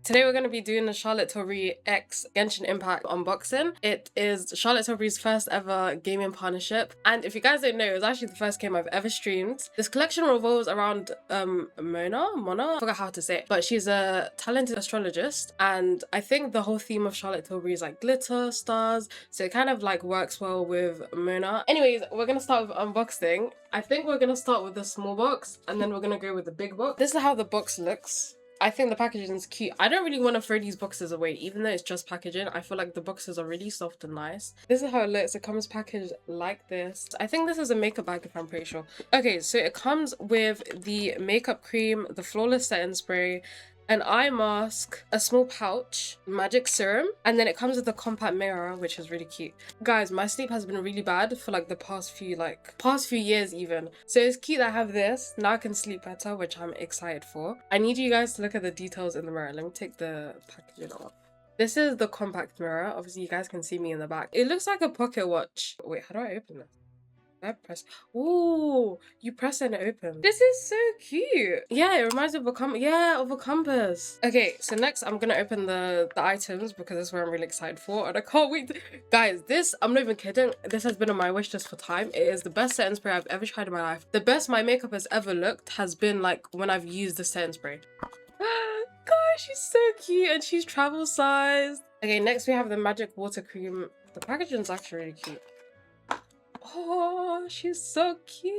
Today we're going to be doing the Charlotte Tilbury X Genshin Impact unboxing. It is Charlotte Tilbury's first ever gaming partnership, and if you guys don't know, it was actually the first game I've ever streamed. This collection revolves around Mona, I forgot how to say it, but she's a talented astrologist, and I think the whole theme of Charlotte Tilbury is like glitter, stars, so it kind of like works well with Mona. Anyways, we're going to start with unboxing. I think we're going to start with the small box, and then we're going to go with the big box. This is how the box looks. I think the packaging is cute. I don't really want to throw these boxes away, even though it's just packaging. I feel like the boxes are really soft and nice. This is how it looks. It comes packaged like this. I think this is a makeup bag, if I'm pretty sure. Okay, so it comes with the makeup cream, the flawless setting spray, an eye mask, a small pouch, magic serum, and then it comes with a compact mirror, which is really cute. Guys, my sleep has been really bad for like the past few years even. So it's cute that I have this. Now I can sleep better, which I'm excited for. I need you guys to look at the details in the mirror. Let me take the packaging off. This is the compact mirror. Obviously, you guys can see me in the back. It looks like a pocket watch. Wait, how do I open this? I press. Ooh, you press and it opens. This is so cute. Yeah, it reminds me of a compass. Okay, so next I'm gonna open the items because this is what I'm really excited for, and I can't wait guys, this, I'm not even kidding, this has been on my wish list for time. It is the best setting spray I've ever tried in my life. The best my makeup has ever looked has been like when I've used the setting spray. Guys, she's so cute and she's travel sized. Okay, next we have the magic water cream. The packaging is actually really cute. Oh, she's so cute.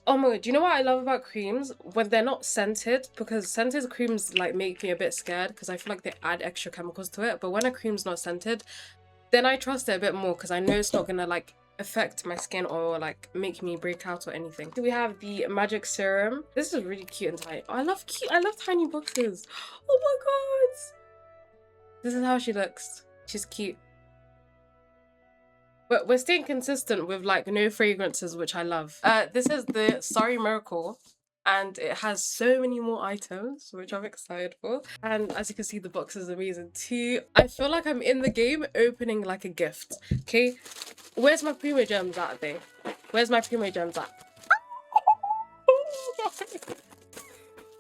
Oh my god, do you know what I love about creams? When they're not scented, because scented creams like make me a bit scared because I feel like they add extra chemicals to it. But when a cream's not scented, then I trust it a bit more because I know it's not gonna like affect my skin or like make me break out or anything. So we have the magic serum. This is really cute and tiny. I love tiny boxes. Oh my god. This is how she looks. She's cute. But we're staying consistent with like no fragrances, which I love. This is the Sorry Miracle, and it has so many more items, which I'm excited for. And as you can see, the box is amazing too. I feel like I'm in the game opening like a gift. Okay, where's my Primo Gems at, babe? Where's my Primo Gems at?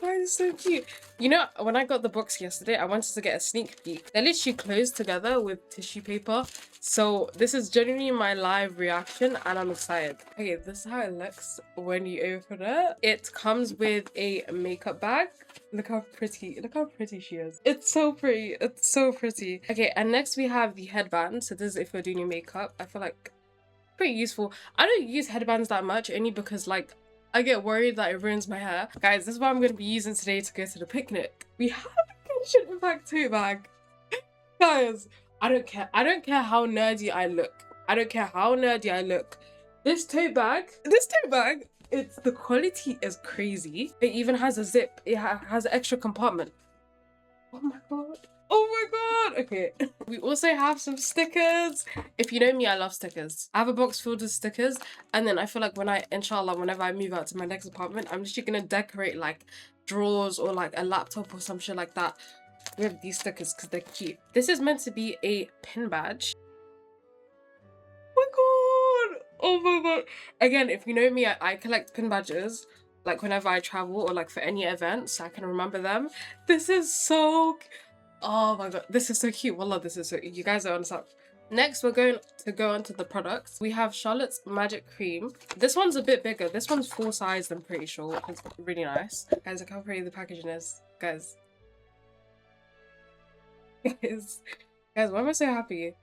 That is so cute. You know, when I got the box yesterday, I wanted to get a sneak peek. They're literally closed together with tissue paper. So this is genuinely my live reaction and I'm excited. Okay, this is how it looks when you open it. It comes with a makeup bag. Look how pretty she is. It's so pretty. It's so pretty. Okay, and next we have the headband. So this is if you're doing your makeup. I feel like pretty useful. I don't use headbands that much only because like I get worried that it ruins my hair. Guys, this is what I'm going to be using today to go to the picnic. We have a Genshin Impact tote bag. Guys, I don't care. I don't care how nerdy I look. I don't care how nerdy I look. This tote bag, it's the quality is crazy. It even has a zip. It has an extra compartment. Oh my god. Oh my god. Okay. We also have some stickers. If you know me, I love stickers. I have a box filled with stickers, and then I feel like inshallah, whenever I move out to my next apartment, I'm literally gonna decorate like drawers or like a laptop or some shit like that with these stickers because they're cute. This is meant to be a pin badge. Oh my god. Oh my god. Again, if you know me, I collect pin badges like whenever I travel or like for any events so I can remember them. This is so oh my god, this is so cute. Wallah, this is so, you guys don't understand. Next, we're going to go on to the products. We have Charlotte's Magic Cream. This one's a bit bigger. This one's full size, I'm pretty sure. It's really nice. Guys, look how pretty the packaging is. Guys. Guys, why am I so happy?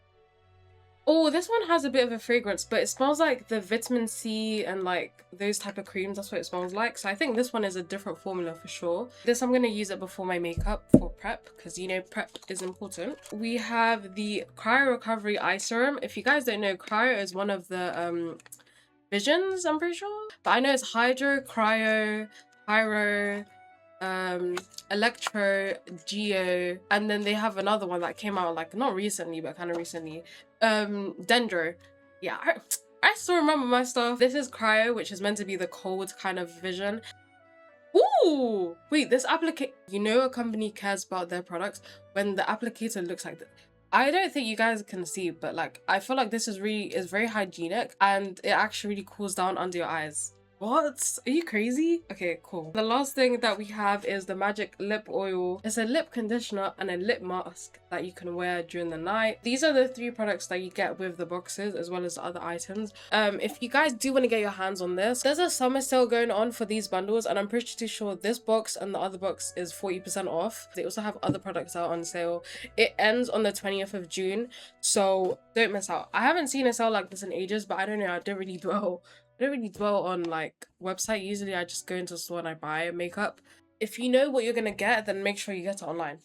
Oh, this one has a bit of a fragrance, but it smells like the vitamin C and like those type of creams. That's what it smells like. So I think this one is a different formula for sure. This I'm going to use it before my makeup for prep because you know prep is important. We have the Cryo Recovery Eye Serum. If you guys don't know, Cryo is one of the visions, I'm pretty sure. But I know it's Hydro, Cryo, Pyro, Electro, Geo, and then they have another one that came out like not recently but kind of recently, Dendro. Yeah, I still remember my stuff. This is Cryo, which is meant to be the cold kind of vision. Ooh, wait, this applicator, you know, a company cares about their products when the applicator looks like this. I don't think you guys can see, but like I feel like this is very hygienic and it actually really cools down under your eyes. What? Are you crazy? Okay, cool. The last thing that we have is the Magic Lip Oil. It's a lip conditioner and a lip mask that you can wear during the night. These are the 3 products that you get with the boxes as well as the other items. If you guys do want to get your hands on this, there's a summer sale going on for these bundles, and I'm pretty sure this box and the other box is 40% off. They also have other products out on sale. It ends on the 20th of June, so don't miss out. I haven't seen a sale like this in ages, but I don't know, I don't really dwell on like website. Usually I just go into the store and I buy makeup. If you know what you're gonna get, then make sure you get it online.